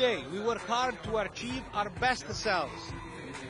day we work hard to achieve our best selves.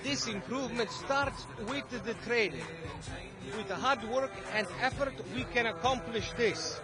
This improvement starts with the training. With hard work and effort, we can accomplish this.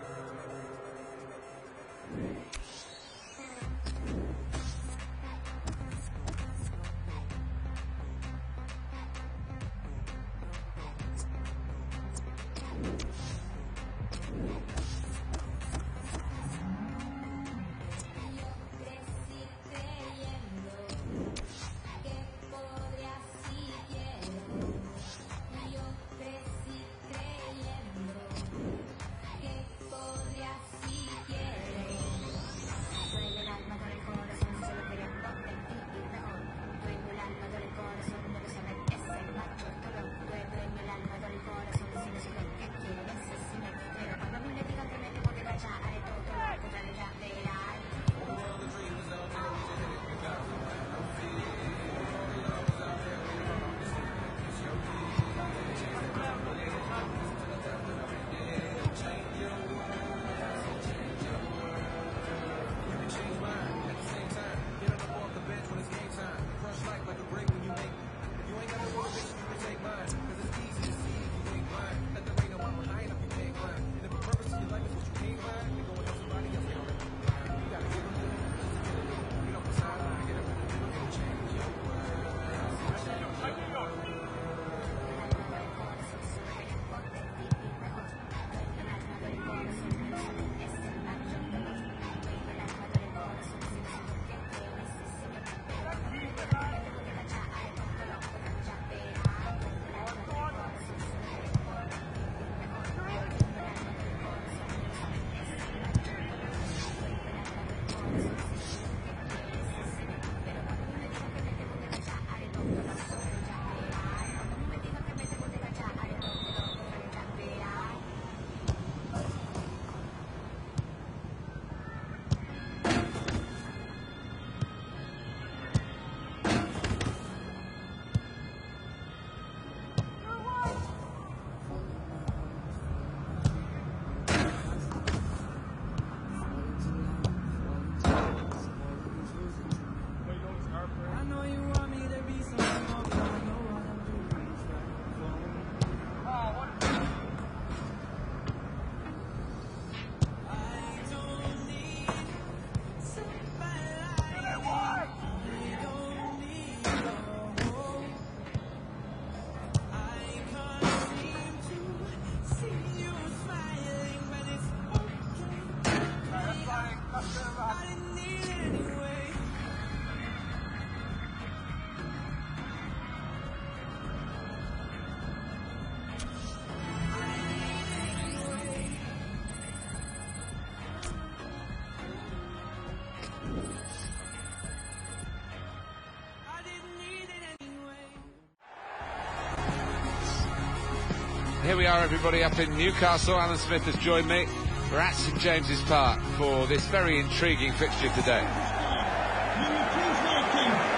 Here we are, everybody, up in Newcastle. Alan Smith has joined me. We're at St James's Park for this very intriguing fixture today.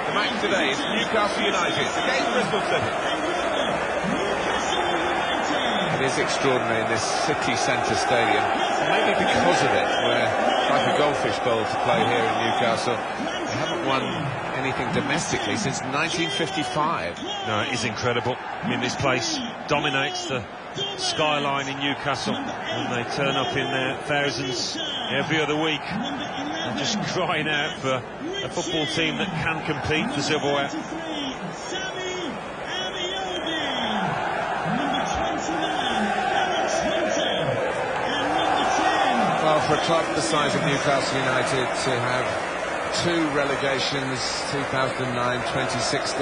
The match today is Newcastle United against Bristol City. It is extraordinary in this city centre stadium, maybe because of it, where like a goldfish bowl to play here in Newcastle. They haven't won anything domestically since 1955. No, it is incredible. I mean, this place dominates the skyline in Newcastle, and they turn up in their thousands every other week. They're just crying out for a football team that can compete for silverware. Well, for a club the size of Newcastle United to have two relegations, 2009, 2016,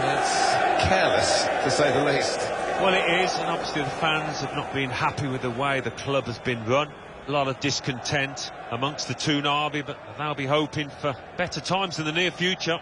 that's careless, to say the least. Well, it is, and obviously the fans have not been happy with the way the club has been run. A lot of discontent amongst the Toon Army, but they'll be hoping for better times in the near future.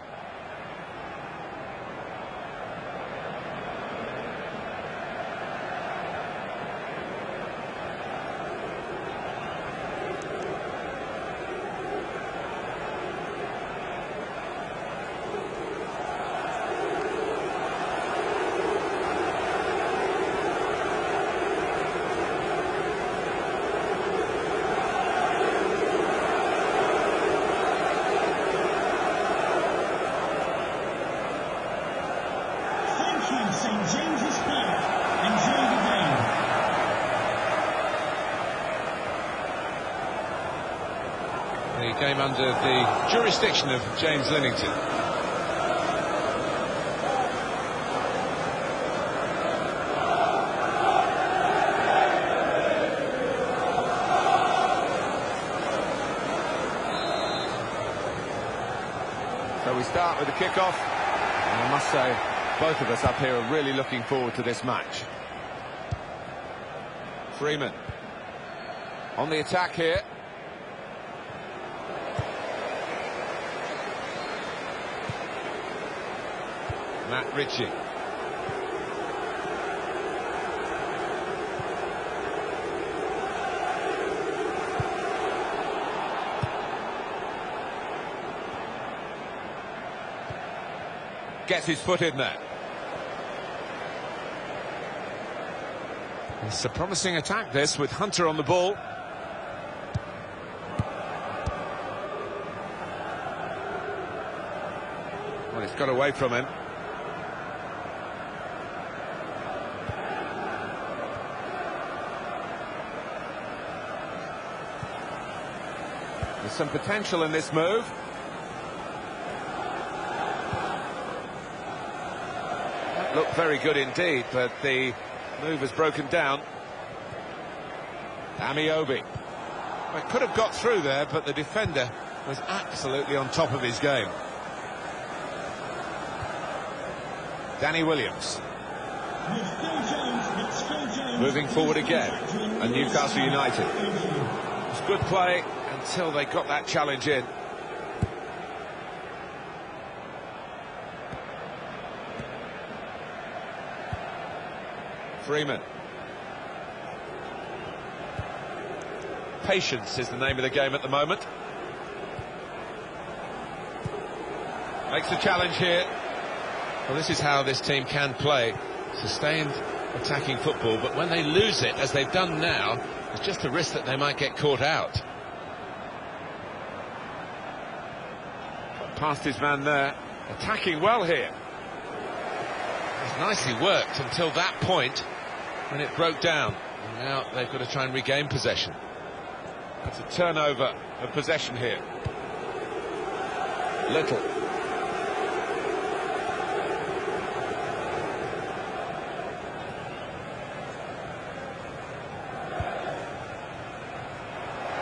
the game under the jurisdiction of James Linnington. So we start with the kick-off, and I must say, both of us up here are really looking forward to this match. Freeman on the attack here. Matt Ritchie. Gets his foot in there. It's a promising attack, this, with Hunter on the ball. Well, it's got away from him. There's some potential in this move. That looked very good indeed, but the move has broken down. Amiobi. Well, could have got through there, but the defender was absolutely on top of his game. Danny Williams. Moving forward again, and Newcastle United. It's good play until they got that challenge in. Freeman. Patience is the name of the game at the moment. Makes a challenge here. Well, this is how this team can play. Sustained attacking football, but when they lose it, as they've done now, there's just a risk that they might get caught out. Past his man there. Attacking well here. It's nicely worked until that point when it broke down. And now they've got to try and regain possession. That's a turnover of possession here. Little.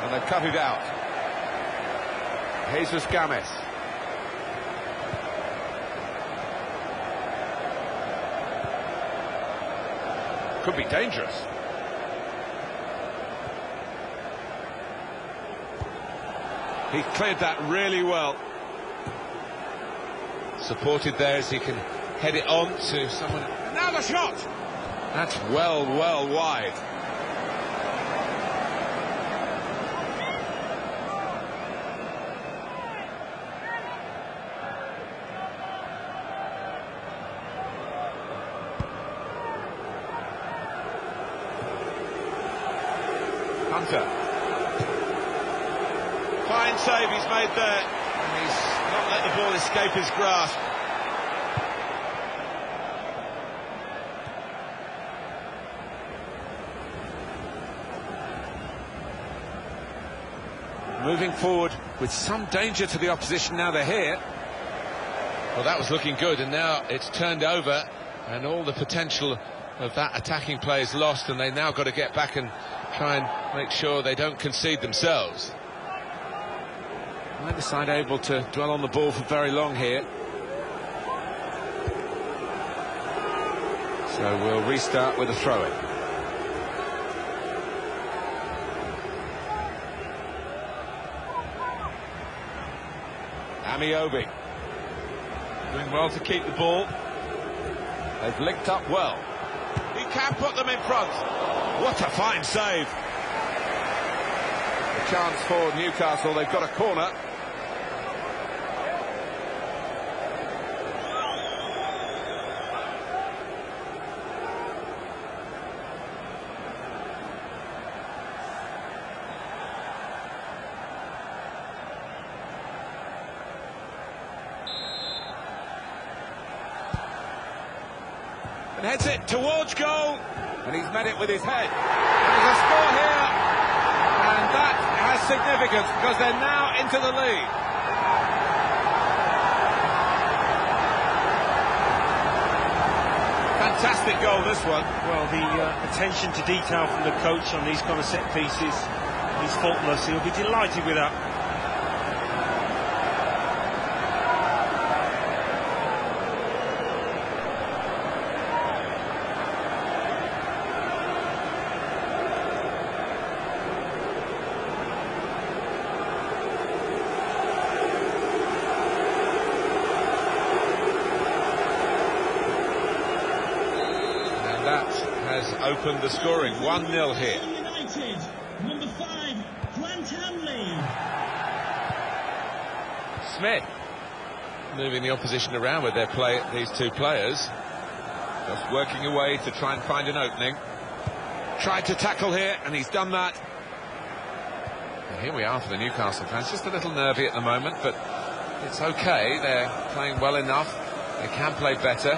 And they've cut it out. Jesus Games. Could be dangerous. He cleared that really well. Supported there as he can head it on to someone. Now the shot! That's well wide. Hunter. Fine save he's made there. And he's not let the ball escape his grasp. Moving forward with some danger to the opposition now they're here. Well, that was looking good, and now it's turned over, and all the potential of that attacking play is lost, and they now got to get back and try and make sure they don't concede themselves. Neither side able to dwell on the ball for very long here. So we'll restart with a throw-in. Amiobi. Doing well to keep the ball. They've linked up well. He can put them in front. What a fine save. A chance for Newcastle. They've got a corner. And heads it towards goal, and he's met it with his head. There's a score here, and that has significance because they're now into the lead. Fantastic goal, this one. Well, the attention to detail from the coach on these kind of set pieces is faultless. He'll be delighted with that. Opened the scoring, 1-0 here. United, number 5, Grant Hanley. Smith moving the opposition around with their play, these two players. Just working away to try and find an opening. Tried to tackle here, and he's done that. And here we are for the Newcastle fans, just a little nervy at the moment, but it's okay. They're playing well enough. They can play better,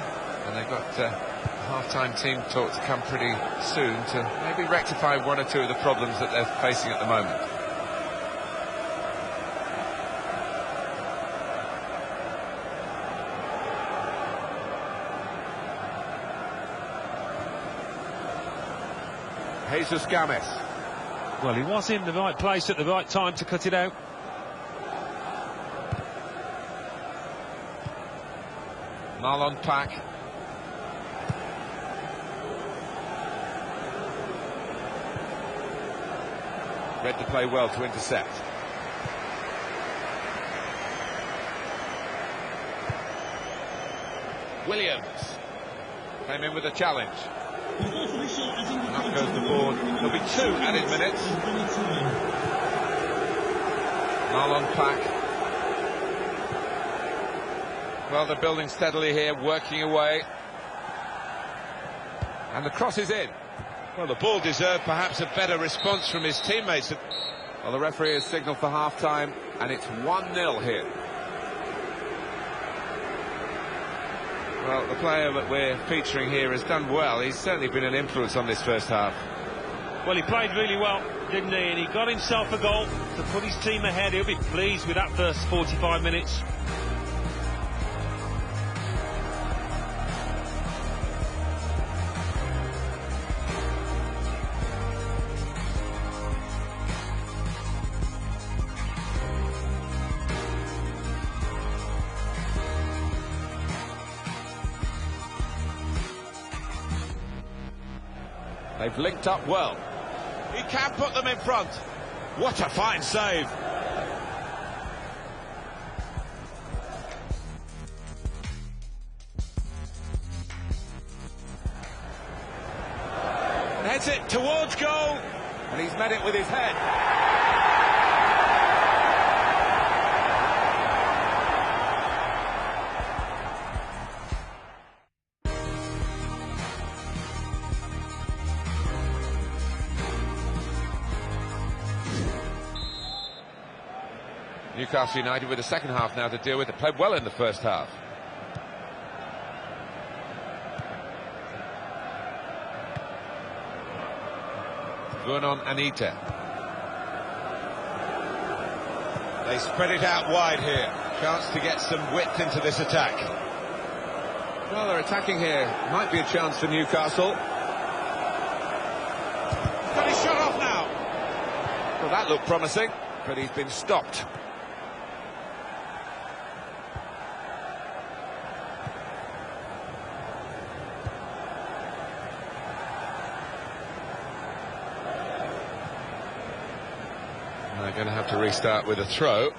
and they've got half-time team talk to come pretty soon to maybe rectify one or two of the problems that they're facing at the moment. Jesus Games. Well, he was in the right place at the right time to cut it out. Marlon Pack. Read the play well to intercept. Williams came in with a challenge. Up goes the board. There'll be 2 added minutes. Marlon Pack. Well, they're building steadily here, working away. And the cross is in. Well, the ball deserved perhaps a better response from his teammates. Well, the referee has signalled for half-time, and it's 1-0 here. Well, the player that we're featuring here has done well. He's certainly been an influence on this first half. Well, he played really well, didn't he? And he got himself a goal to put his team ahead. He'll be pleased with that first 45 minutes. They've linked up well. He can put them in front. What a fine save. Heads it towards goal, and he's met it with his head. Newcastle United with the second half now to deal with. They played well in the first half. Vernon Anita. They spread it out wide here. Chance to get some width into this attack. Well, they're attacking here. Might be a chance for Newcastle. Got his shot off now. Well, that looked promising, but he's been stopped. They're going to have to restart with a throw.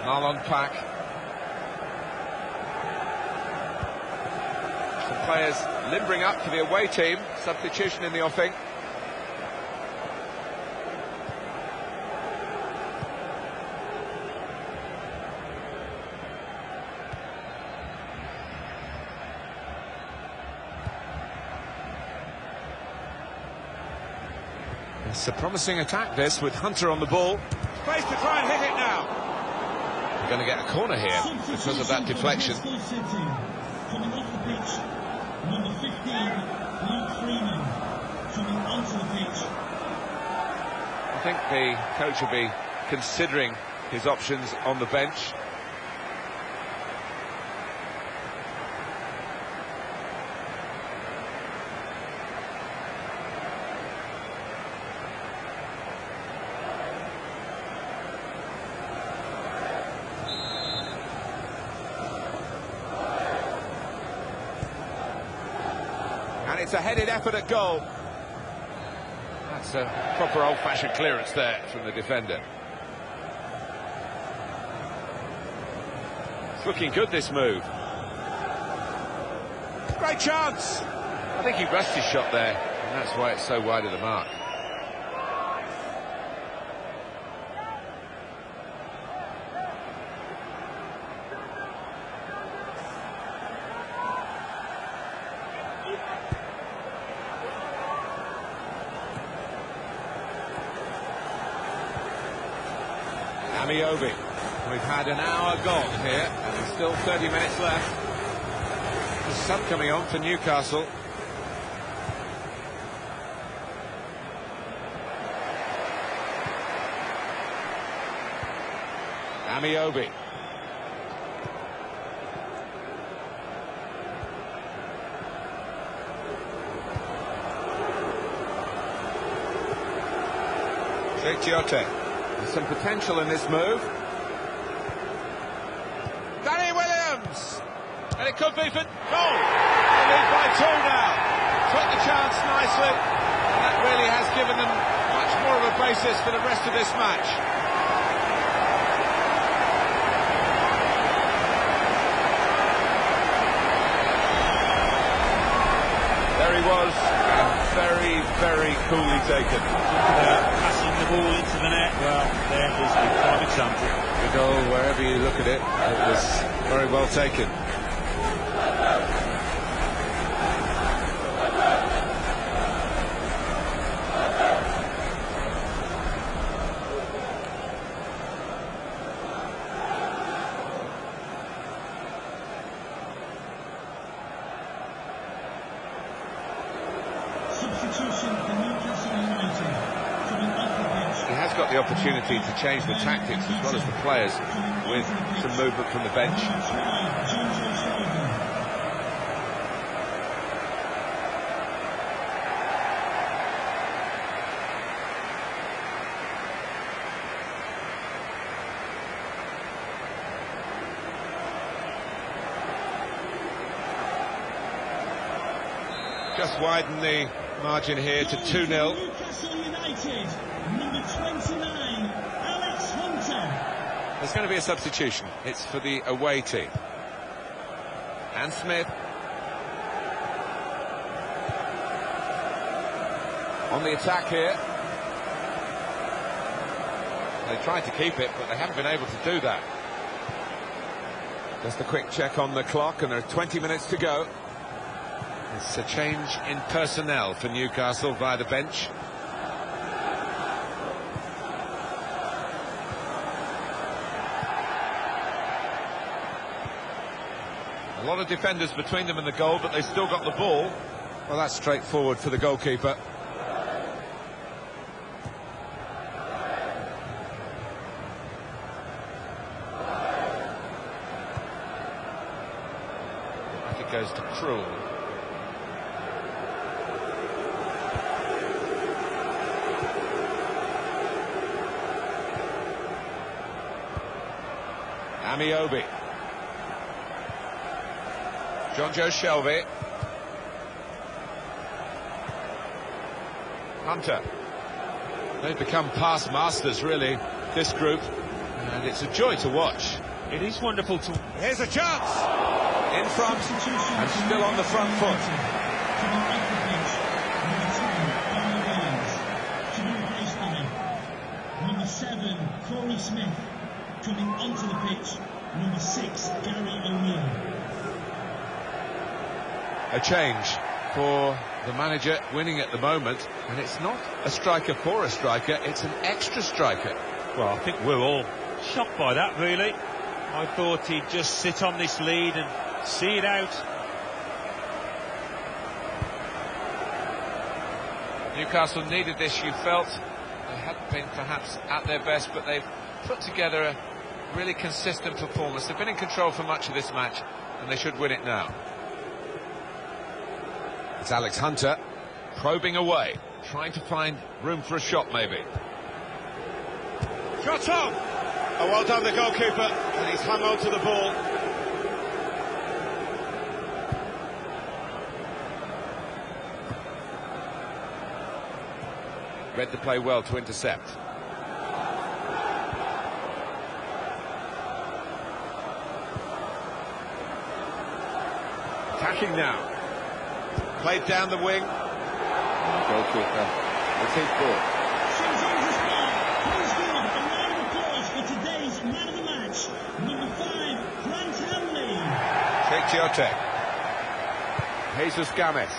Marlon Pack. Some players limbering up for the away team. Substitution in the offing. It's a promising attack, this, with Hunter on the ball. Space to try and hit it now. We're going to get a corner here because of that deflection. Coming off the pitch, number 15, Luke Freeman. Coming onto the pitch. I think the coach will be considering his options on the bench. And it's a headed effort at goal. That's a proper old-fashioned clearance there from the defender. It's looking good, this move. Great chance! I think he rushed his shot there, and that's why it's so wide of the mark. Amiobi. We've had an hour gone here, and there's still 30 minutes left. The sun coming on for Newcastle. Amiobi. Chiote. There's some potential in this move. Danny Williams! And it could be for goal! They lead by 2 now. Took the chance nicely, and that really has given them much more of a basis for the rest of this match. There he was, and very, very coolly taken. Passing the ball into the net, well, there is a prime example. The goal, wherever you look at it, it was very well taken. Substitution for Newcastle United. Coming off the pitch. He has got the opportunity to change the tactics as well as the players with some movement from the bench. Just widen the margin here to 2-0. Newcastle United, number 29, Alex Hunter. There's going to be a substitution. It's for the away team. And Smith. On the attack here. They tried to keep it, but they haven't been able to do that. Just a quick check on the clock, and there are 20 minutes to go. It's a change in personnel for Newcastle via the bench. A lot of defenders between them and the goal, but they've still got the ball. Well, that's straightforward for the goalkeeper. I think it goes to Krul. Amiobi. John Joe Shelby. Hunter. They've become past masters, really, this group, and it's a joy to watch. It is wonderful to... Here's a chance! In front, and still on the front foot. Coming off the pitch, number 10, Danny Williams. To be replaced by number 7, Corey Smith. Coming onto the pitch, number 6, Gary O'Neill. A change for the manager, winning at the moment, and it's not a striker for a striker, it's an extra striker. Well, I think we're all shocked by that, really. I thought he'd just sit on this lead and see it out, Newcastle needed this, you felt. They hadn't been perhaps at their best, but they've put together a really consistent performance. They've been in control for much of this match, and they should win it now. It's Alex Hunter probing away, trying to find room for a shot maybe. Shot on! Oh, well done the goalkeeper, and he's hung on to the ball. Read the play well to intercept. Attacking now. Played down the wing. Goalkeeper. It's his ball. Please give a round of applause for today's man of the match, number 5, Grant Hanley. Chiotek. Jesus Games.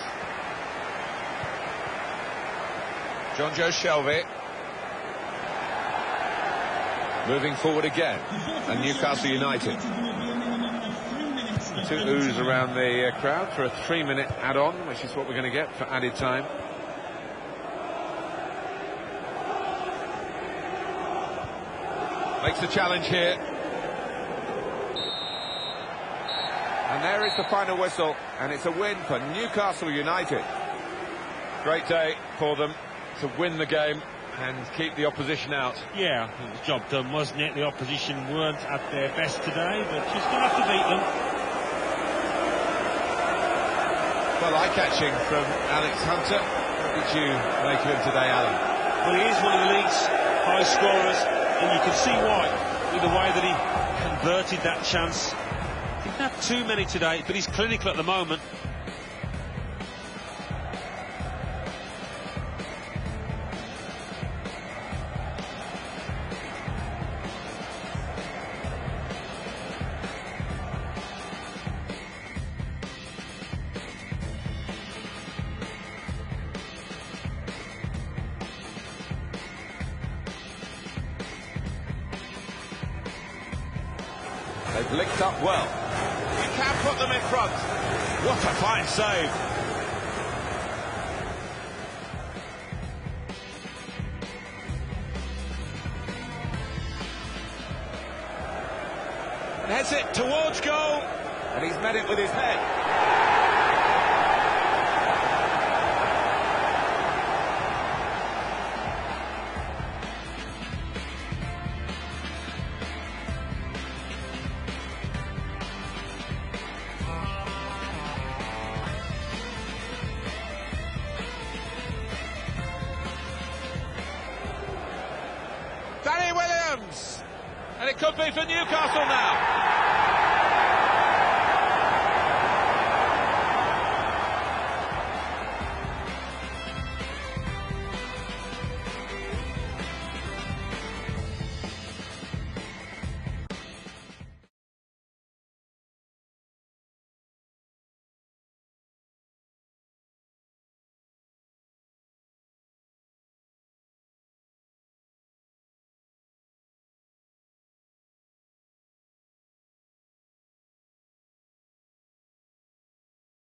John Joe Shelby. Moving forward again. And Newcastle United. Two oohs around the crowd for a 3-minute add-on, which is what we're going to get for added time. Makes the challenge here. And there is the final whistle, and it's a win for Newcastle United. Great day for them to win the game and keep the opposition out. Yeah, it was job done, wasn't it? The opposition weren't at their best today, but just going to have to beat them. Well, eye-catching from Alex Hunter. What did you make of him today, Alan? Well, he is one of the league's high scorers, and you can see why, with the way that he converted that chance. Didn't have too many today, but he's clinical at the moment. They've licked up well. You can put them in front. What a fine save. And heads it towards goal. And he's met it with his head. And it could be for Newcastle now.